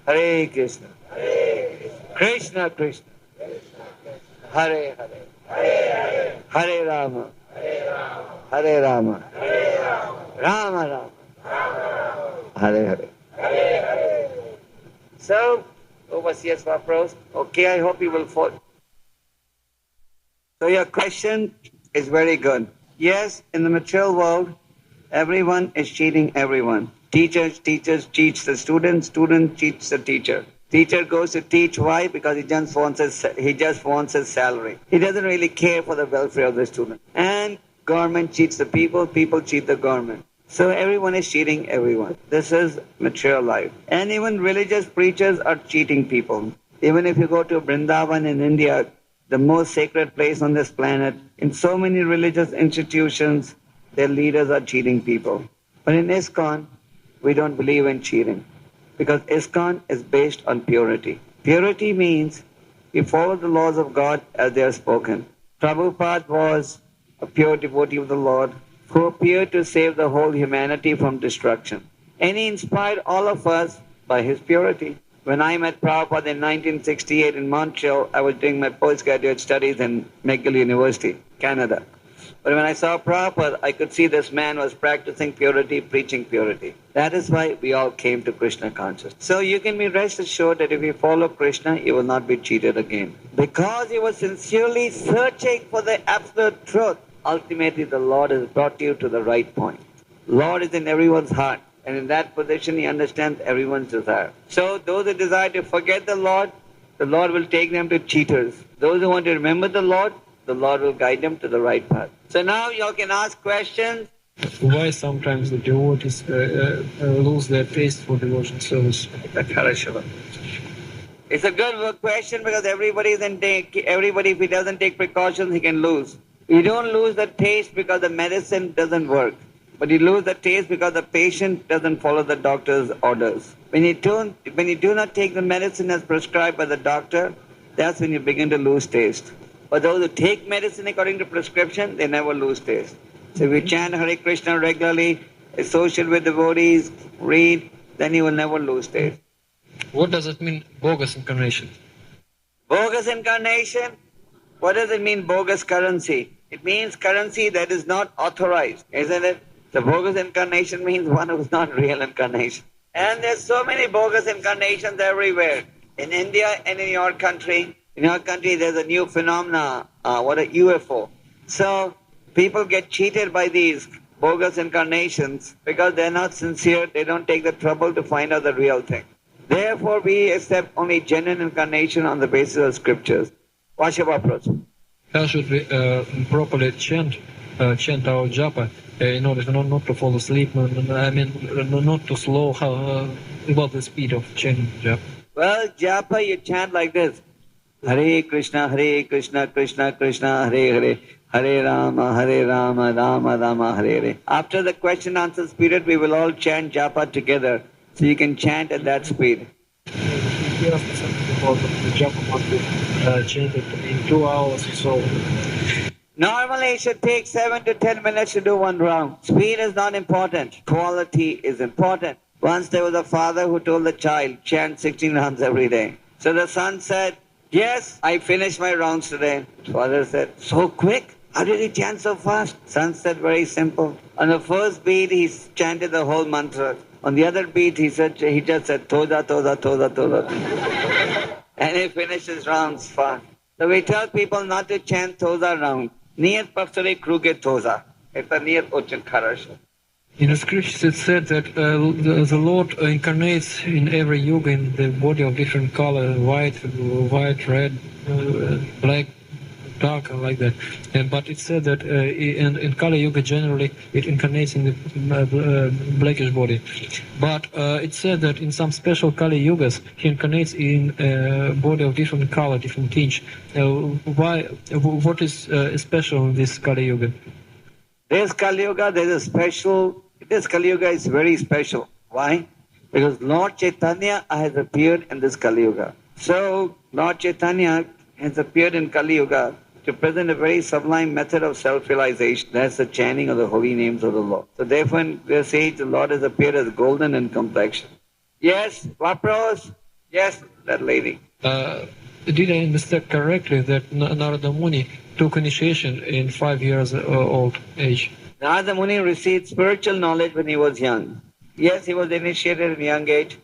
Hare Krishna. Krishna Krishna. Hare Hare. Hare Rama. Hare Rama. Rama Rama. Hare Hare. So, overseers Vapros, okay, I hope you will follow. So your question is very good. Yes, in the material world, everyone is cheating everyone. Teachers teach the students, students teach the teacher. Teacher goes to teach, why? Because he just wants his salary. He doesn't really care for the welfare of the student. And government cheats the people, people cheat the government. So everyone is cheating everyone. This is material life. And even religious preachers are cheating people. Even if you go to Vrindavan in India, the most sacred place on this planet, in so many religious institutions, their leaders are cheating people. But in ISKCON, we don't believe in cheating. Because ISKCON is based on purity. Purity means we follow the laws of God as they are spoken. Prabhupada was a pure devotee of the Lord who appeared to save the whole humanity from destruction. And he inspired all of us by his purity. When I met Prabhupada in 1968 in Montreal, I was doing my postgraduate studies in McGill University, Canada. But when I saw Prabhupada, I could see this man was practicing purity, preaching purity. That is why we all came to Krishna consciousness. So you can be rest assured that if you follow Krishna, you will not be cheated again. Because you were sincerely searching for the absolute truth, ultimately the Lord has brought you to the right point. Lord is in everyone's heart. And in that position, he understands everyone's desire. So those who desire to forget the Lord will take them to cheaters. Those who want to remember the Lord will guide them to the right path. So now you all can ask questions. Why sometimes the devotees lose their taste for devotion service? It's a good question because everybody, if he doesn't take precautions, he can lose. You don't lose the taste because the medicine doesn't work, but you lose the taste because the patient doesn't follow the doctor's orders. When you do not take the medicine as prescribed by the doctor, that's when you begin to lose taste. But those who take medicine according to prescription, they never lose taste. So if you chant Hare Krishna regularly, associate with devotees, read, then you will never lose taste. What does it mean, bogus incarnation? Bogus incarnation? What does it mean, bogus currency? It means currency that is not authorized, isn't it? The bogus incarnation means one who is not real incarnation. And there's so many bogus incarnations everywhere. In India and in your country there's a new phenomena, a UFO. So people get cheated by these bogus incarnations because they're not sincere, they don't take the trouble to find out the real thing. Therefore we accept only genuine incarnation on the basis of scriptures. What's your approach? How should we properly chant our japa in order to not to fall asleep? Not to slow about the speed of chanting japa. Well, japa you chant like this: Hare Krishna, Krishna Krishna, Hare Hare, Hare Rama, Rama Rama, Hare Hare. After the question answer period, we will all chant japa together, so you can chant at that speed. He asked something about the japa must be chanted in 2 hours or so. Normally it should take 7 to 10 minutes to do one round. Speed is not important. Quality is important. Once there was a father who told the child, chant 16 rounds every day. So the son said, yes, I finished my rounds today. Father said, so quick? How did he chant so fast? Son said, very simple. On the first beat, he chanted the whole mantra. On the other beat, he just said, Toda, Toda, Toda, Toda. And he finished his rounds fast. So we tell people not to chant Toda round. Niyat Pafsare Kruge Toza. It's a Niyat Ochan Kharasha. In the scriptures it said that the Lord incarnates in every yuga in the body of different color, white, red, black, dark, like that. But it said that in Kali Yuga generally it incarnates in the blackish body. But it said that in some special Kali Yugas he incarnates in a body of different color, different tinge. What is special in this Kali Yuga? This Kali Yuga, this Kali Yuga is very special. Why? Because Lord Chaitanya has appeared in this Kali Yuga. So Lord Chaitanya has appeared in Kali Yuga to present a very sublime method of self-realization. That's the chanting of the holy names of the Lord. So therefore in the sage, the Lord has appeared as golden in complexion. Yes, Vapros? Yes, that lady. Did I understand correctly that Narada Muni took initiation in 5 years old age? Narada Muni received spiritual knowledge when he was young. Yes, he was initiated in young age.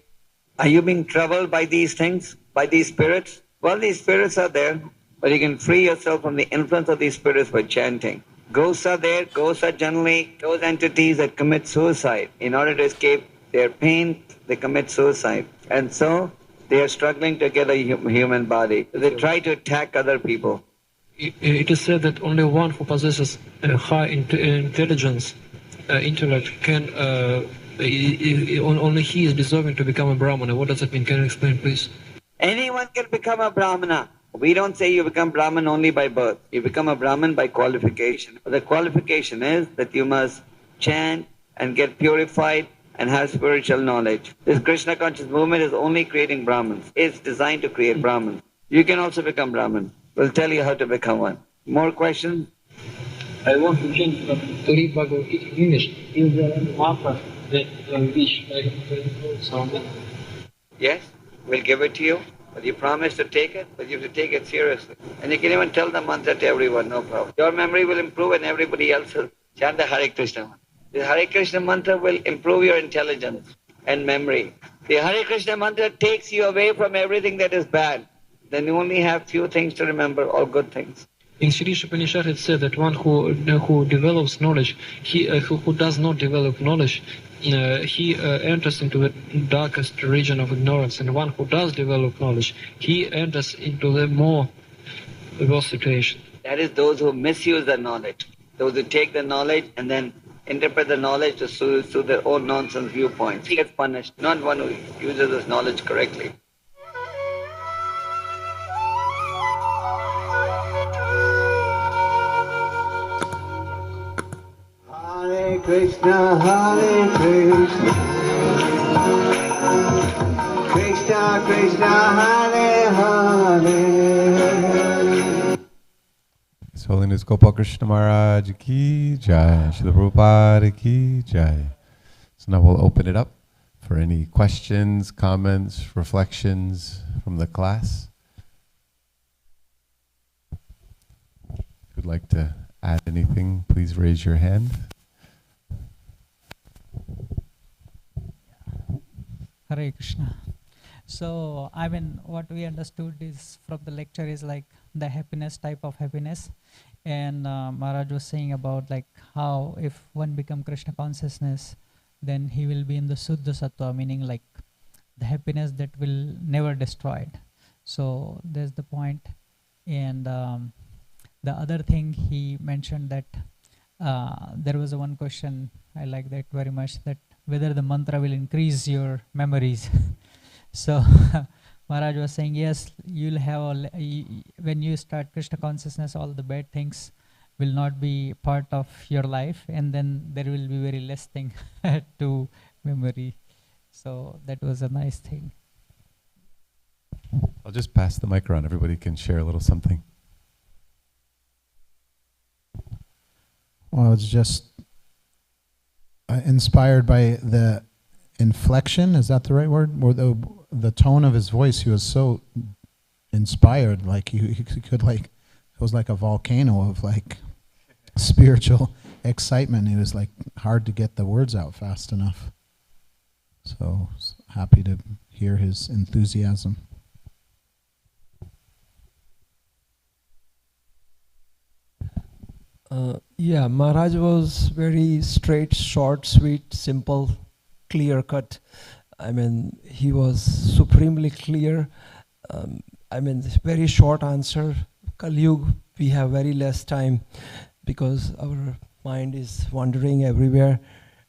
Are you being troubled by these things, by these spirits? Well, these spirits are there, but you can free yourself from the influence of these spirits by chanting. Ghosts are there. Ghosts are generally those entities that commit suicide. In order to escape their pain, they commit suicide. And so they are struggling to get a human body. They try to attack other people. It is said that only one who possesses high intelligence, intellect, can, only he is deserving to become a Brahmana. What does that mean? Can you explain, please? Anyone can become a Brahmana. We don't say you become Brahman only by birth. You become a Brahman by qualification. But the qualification is that you must chant and get purified and have spiritual knowledge. This Krishna conscious movement is only creating Brahmins. It's designed to create Brahmins. You can also become Brahman. We'll tell you how to become one. More questions? I want to change to read Bhagavad Gita in English. Is there any mantra that which I can Yes, we'll give it to you. But you promise to take it, but you have to take it seriously. And you can even tell the mantra to everyone, no problem. Your memory will improve and everybody else will chant the Hare Krishna mantra. The Hare Krishna mantra will improve your intelligence and memory. The Hare Krishna mantra takes you away from everything that is bad. Then you only have few things to remember, all good things. In Sri Upanishad it said that one who develops knowledge, who does not develop knowledge, he enters into the darkest region of ignorance, and one who does develop knowledge, he enters into the more worse situation. That is those who misuse the knowledge, those who take the knowledge and then interpret the knowledge to suit their own nonsense viewpoints. He gets punished, not one who uses this knowledge correctly. Krishna, Krishna Krishna, Hare Hare. His Holiness Gopal Krishna Maharaj ki jai. Srila Prabhupada ki jai. So now we'll open it up for any questions, comments, reflections from the class. If you'd like to add anything, please raise your hand. Hare Krishna. So, I mean, what we understood is from the lecture is like the happiness type of happiness. And Maharaj was saying about like how if one become Krishna consciousness, then he will be in the Suddha Sattva, meaning like the happiness that will never destroyed. So there's the point. And the other thing he mentioned that there was one question, I like that very much, that whether the mantra will increase your memories. So Maharaj was saying, yes, you'll have, when you start Krishna consciousness, all the bad things will not be part of your life, and then there will be very less thing to memory. So that was a nice thing. I'll just pass the mic around. Everybody can share a little something. Well, it's just inspired by the inflection. Is that the right word? Or the tone of his voice. He was so inspired, like he could like, it was like a volcano of like spiritual excitement. It was like hard to get the words out fast enough. So happy to hear his enthusiasm. Yeah, Maharaj was very straight, short, sweet, simple, clear cut. I mean, he was supremely clear. I mean, very short answer. Kali Yuga, we have very less time because our mind is wandering everywhere.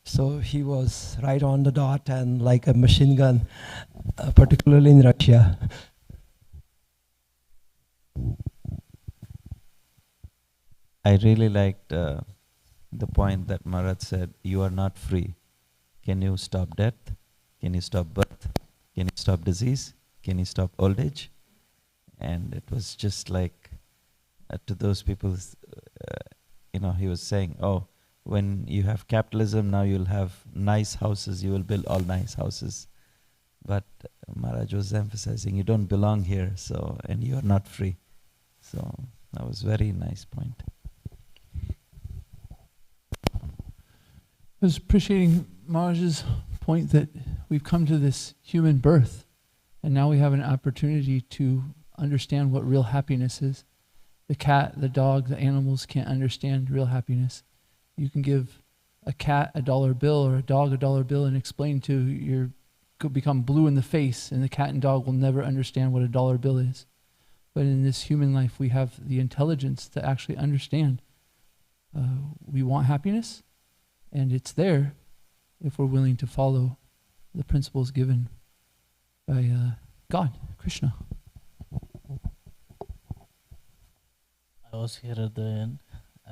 So he was right on the dot and like a machine gun, particularly in Russia. I really liked the point that Maharaj said, you are not free. Can you stop death? Can you stop birth? Can you stop disease? Can you stop old age? And it was just like to those people, you know, he was saying, oh, when you have capitalism, now you'll have nice houses, you will build all nice houses. But Maharaj was emphasizing, you don't belong here, so, and you are not free. So that was a very nice point. I was appreciating Maharaj's point that we've come to this human birth, and now we have an opportunity to understand what real happiness is. The cat, the dog, the animals can't understand real happiness. You can give a cat a dollar bill or a dog a dollar bill and explain to your, could become blue in the face, and the cat and dog will never understand what a dollar bill is. But in this human life, we have the intelligence to actually understand. We want happiness, and it's there if we're willing to follow the principles given by God, Krishna. I was here at the end,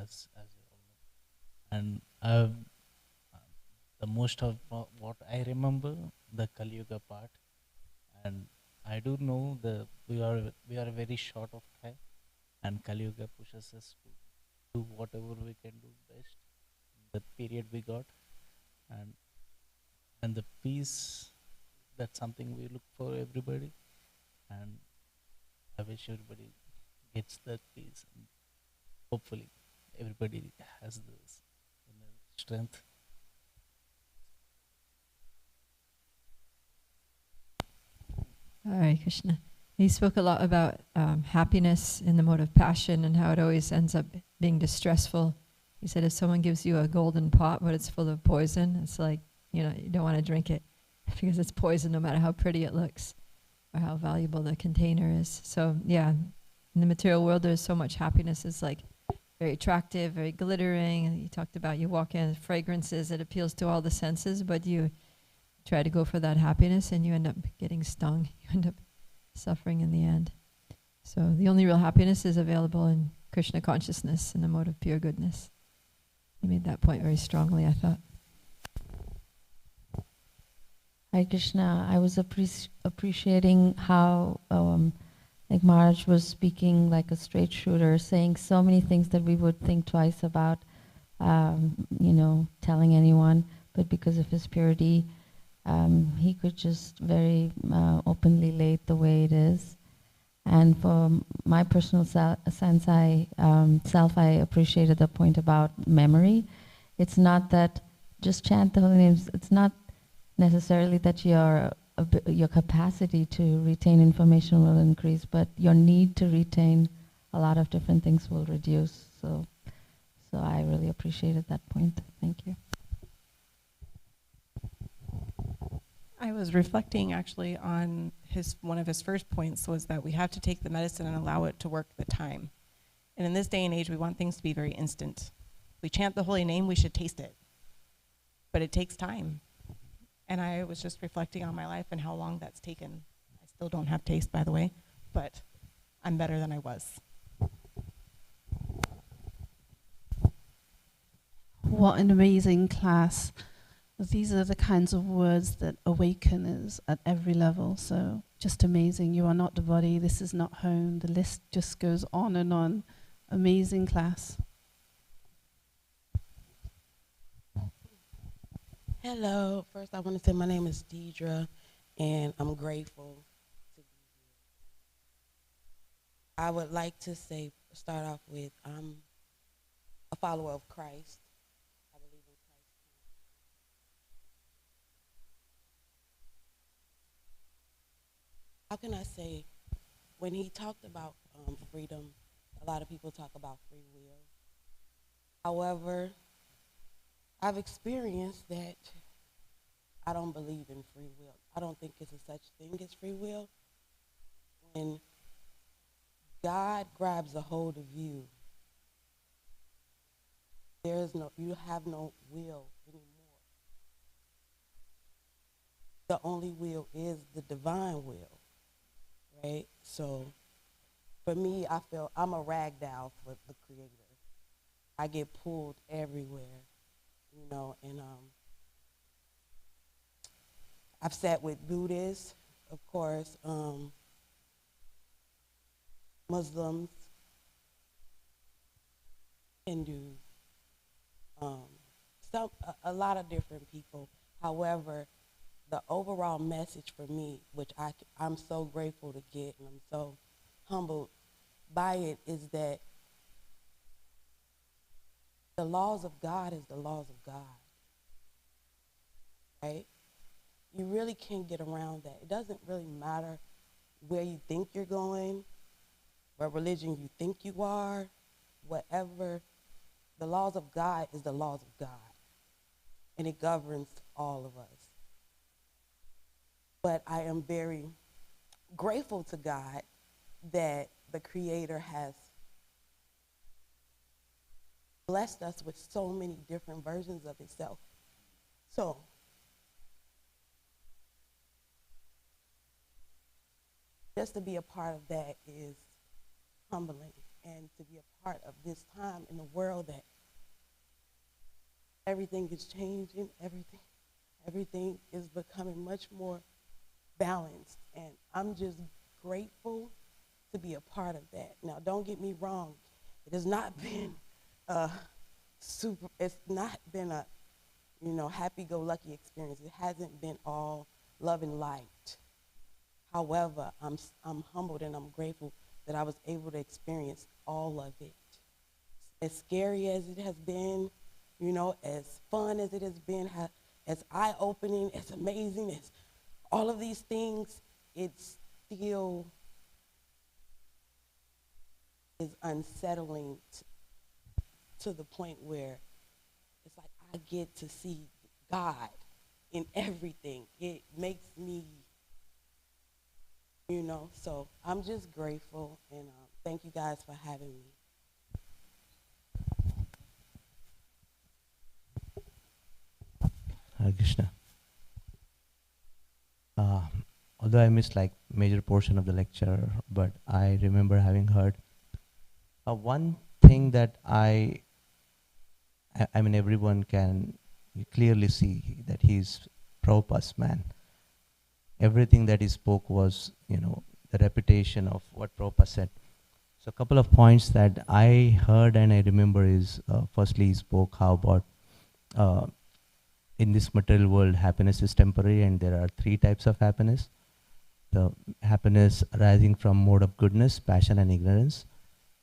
as you all know, and the most of what I remember, the Kali Yuga part, and I do know that we are very short of time, and Kali Yuga pushes us to do whatever we can do best in the period we got, and the peace, that's something we look for everybody, and I wish everybody gets that peace, and hopefully everybody has this inner strength. Hare Krishna. He spoke a lot about happiness in the mode of passion and how it always ends up being distressful. He said if someone gives you a golden pot but it's full of poison, it's like, you know, you don't want to drink it because it's poison no matter how pretty it looks or how valuable the container is. So yeah, in the material world there's so much happiness. It's like very attractive, very glittering. And you talked about you walk in, fragrances, it appeals to all the senses, but you try to go for that happiness and you end up getting stung. You end up suffering in the end. So the only real happiness is available in Krishna consciousness in the mode of pure goodness. He made that point very strongly, I thought. Hare Krishna, I was appreciating how like Maharaj was speaking like a straight shooter, saying so many things that we would think twice about, telling anyone, but because of his purity, he could just very openly lay it the way it is. And for my personal sense, I appreciated the point about memory. It's not that just chant the holy names. It's not necessarily that your capacity to retain information will increase, but your need to retain a lot of different things will reduce. So I really appreciated that point. Thank you. I was reflecting actually on one of his first points was that we have to take the medicine and allow it to work the time. And in this day and age, we want things to be very instant. We chant the holy name, we should taste it. But it takes time. And I was just reflecting on my life and how long that's taken. I still don't have taste, by the way, but I'm better than I was. What an amazing class. These are the kinds of words that awaken us at every level. So just amazing. You are not the body. This is not home. The list just goes on and on. Amazing class. Hello. First, I want to say my name is Deidre, and I'm grateful to be here. I would like to start off with I'm a follower of Christ. I believe in Christ. How can I say, when he talked about freedom, a lot of people talk about free will. However, I've experienced that I don't believe in free will. I don't think it's a such thing as free will. When God grabs a hold of you, you have no will anymore. The only will is the divine will, right? So for me, I feel I'm a rag doll for the Creator. I get pulled everywhere, and I've sat with Buddhists, of course, Muslims, Hindus, a lot of different people. However, the overall message for me, which I'm so grateful to get, and I'm so humbled by it, is that the laws of God is the laws of God, right? You really can't get around that. It doesn't really matter where you think you're going, what religion you think you are, whatever. The laws of God is the laws of God, and it governs all of us. But I am very grateful to God that the Creator has blessed us with so many different versions of Himself. So, just to be a part of that is humbling, and to be a part of this time in the world that everything is changing, everything is becoming much more balanced, and I'm just grateful to be a part of that. Now, don't get me wrong, it has not been it's not been a happy-go-lucky experience. It hasn't been all love and light. However, I'm humbled and I'm grateful that I was able to experience all of it. As scary as it has been, as fun as it has been, as eye-opening, as amazing as all of these things, it still is unsettling to the point where it's like I get to see God in everything. It makes me, so I'm just grateful, and thank you guys for having me. Hare Krishna. Although I missed like major portion of the lecture, but I remember having heard one thing that I I mean, everyone can clearly see that he's Prabhupada's man. Everything that he spoke was, the repetition of what Prabhupada said. So a couple of points that I heard and I remember is, firstly, he spoke how about in this material world, happiness is temporary, and there are 3 types of happiness. The happiness arising from mode of goodness, passion, and ignorance.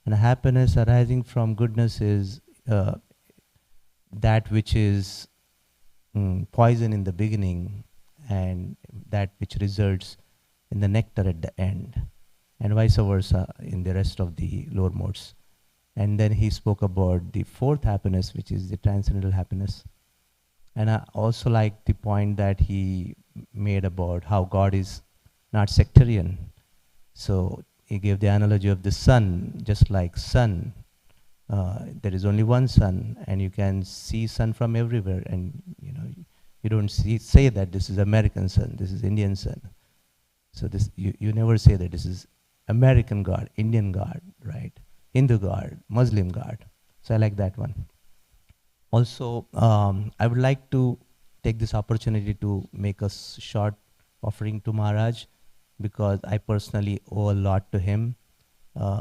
And happiness arising from goodness is that which is poison in the beginning, and that which results in the nectar at the end, and vice versa in the rest of the lower modes. And then he spoke about the 4th happiness, which is the transcendental happiness. And I also like the point that he made about how God is not sectarian. So he gave the analogy of the sun, just like sun. There is only one sun, and you can see sun from everywhere, and you don't say that this is American sun, this is Indian sun. So this you never say that this is American God, Indian God, right? Hindu God, Muslim God. So I like that one. Also, I would like to take this opportunity to make a short offering to Maharaj, because I personally owe a lot to him.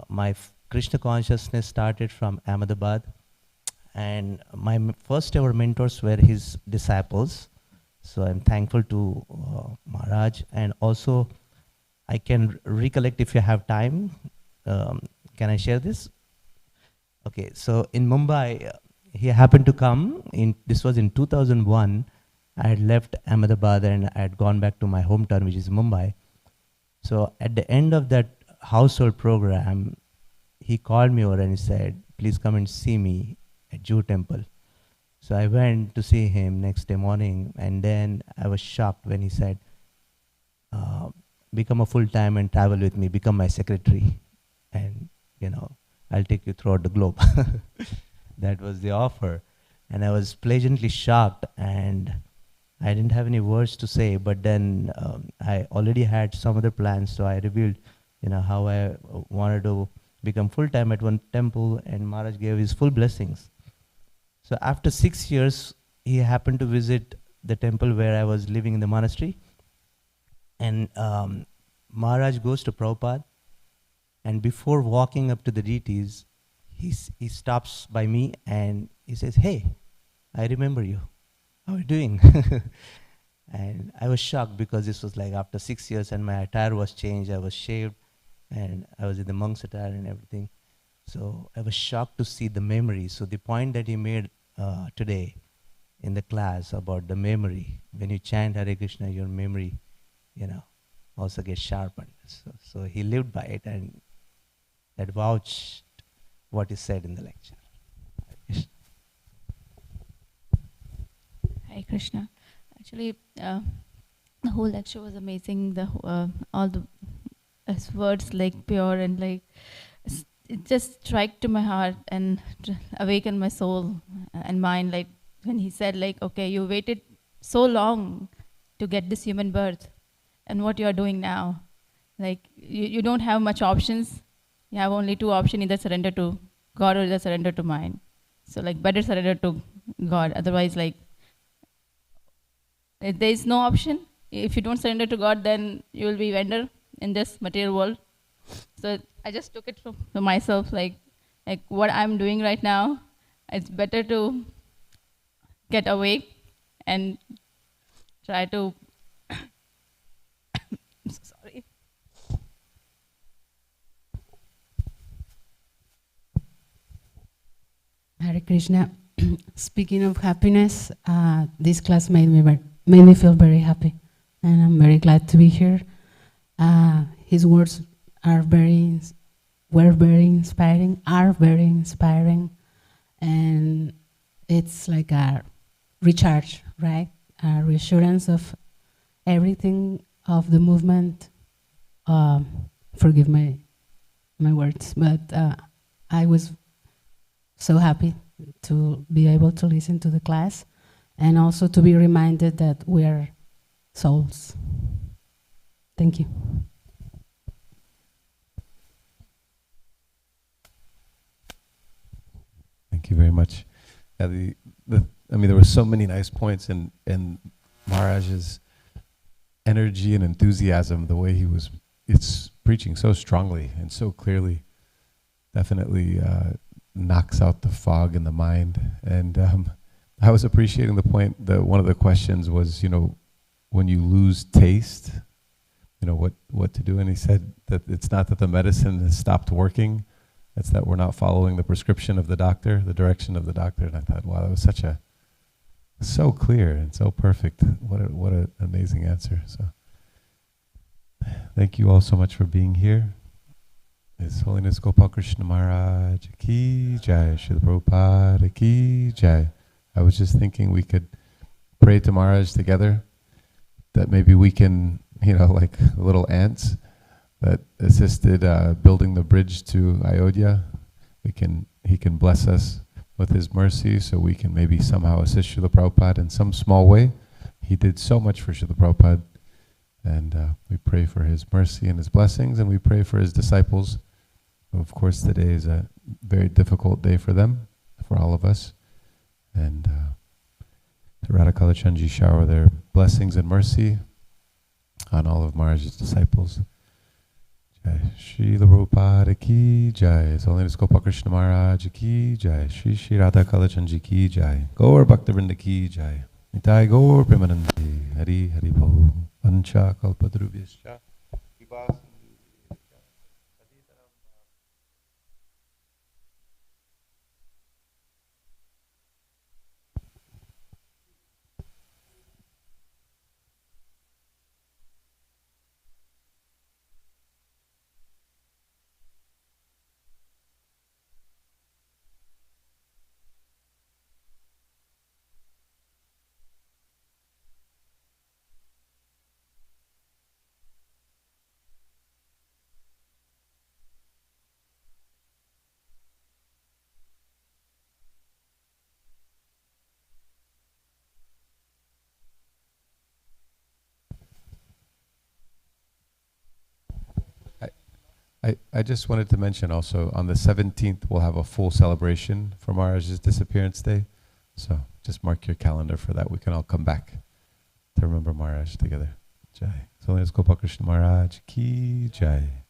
My Krishna consciousness started from Ahmedabad, and my first ever mentors were his disciples. So I'm thankful to Maharaj, and also I can recollect, if you have time, can I share this? Okay, so in Mumbai, he happened to come, this was in 2001, I had left Ahmedabad and I had gone back to my hometown, which is Mumbai. So at the end of that household program, he called me over and he said, please come and see me at Jew temple. So I went to see him next day morning, and then I was shocked when he said, become a full-time and travel with me, become my secretary, and I'll take you throughout the globe. That was the offer. And I was pleasantly shocked, and I didn't have any words to say, but then I already had some other plans, so I revealed how I wanted to become full-time at one temple, and Maharaj gave his full blessings. So after 6 years, he happened to visit the temple where I was living in the monastery, and Maharaj goes to Prabhupada, and before walking up to the deities, he stops by me and he says, hey, I remember you. How are you doing? And I was shocked, because this was like after 6 years, and my attire was changed, I was shaved, and I was in the monk's attire and everything. So I was shocked to see the memory. So the point that he made today in the class about the memory, when you chant Hare Krishna, your memory, also gets sharpened. So he lived by it, and that vouched what is said in the lecture. Hare Krishna. Actually, the whole lecture was amazing. All the words like pure and like it just struck to my heart and awakened my soul and mind. Like when he said, like, okay, you waited so long to get this human birth, and what you are doing now, like you don't have much options. You have only 2 options: either surrender to God or either surrender to mind. So like better surrender to God. Otherwise, like there is no option. If you don't surrender to God, then you will be vendor in this material world. So I just took it for myself, like what I'm doing right now, it's better to get awake and try to I'm so sorry. Hare Krishna. Speaking of happiness, this class made me feel very happy, and I'm very glad to be here. His words were very inspiring, and it's like a recharge, right? A reassurance of everything of the movement. Forgive my words, but I was so happy to be able to listen to the class, and also to be reminded that we are souls. Thank you. Thank you very much. I mean, there were so many nice points, and Maharaj's energy and enthusiasm, the way he was, it's preaching so strongly and so clearly, definitely knocks out the fog in the mind. And I was appreciating the point that one of the questions was, when you lose taste, what to do. And he said that it's not that the medicine has stopped working, it's that we're not following the prescription of the doctor, the direction of the doctor. And I thought, wow, that was so clear and so perfect. What an amazing answer. So thank you all so much for being here. His Holiness Gopal Krishna Maharaj ki jai, Srila Prabhupada ki jai. I was just thinking we could pray to Maharaj together, that maybe we can, like little ants that assisted building the bridge to Ayodhya, he can bless us with his mercy, so we can maybe somehow assist Srila Prabhupada in some small way. He did so much for Srila Prabhupada, and we pray for his mercy and his blessings, and we pray for his disciples. Of course, today is a very difficult day for them, for all of us, and the Radhakala Chanji shower their blessings and mercy on all of Maharaj's disciples. Jai Srila Prabhupada ki jai, His Holiness Gopal Krishna Maharaj ki jai, Shri Shri Radhakala Chanji ki jai, Gaur Bhaktivinoda ki jai, Nitai Gaur Premanande, Hari Hari Bol, Vancha Kalpadrubhyascha, I just wanted to mention also, on the 17th, we'll have a full celebration for Maharaj's disappearance day. So just mark your calendar for that. We can all come back to remember Maharaj together. Jai. So let's go Gopal Krishna Maharaj ki jai.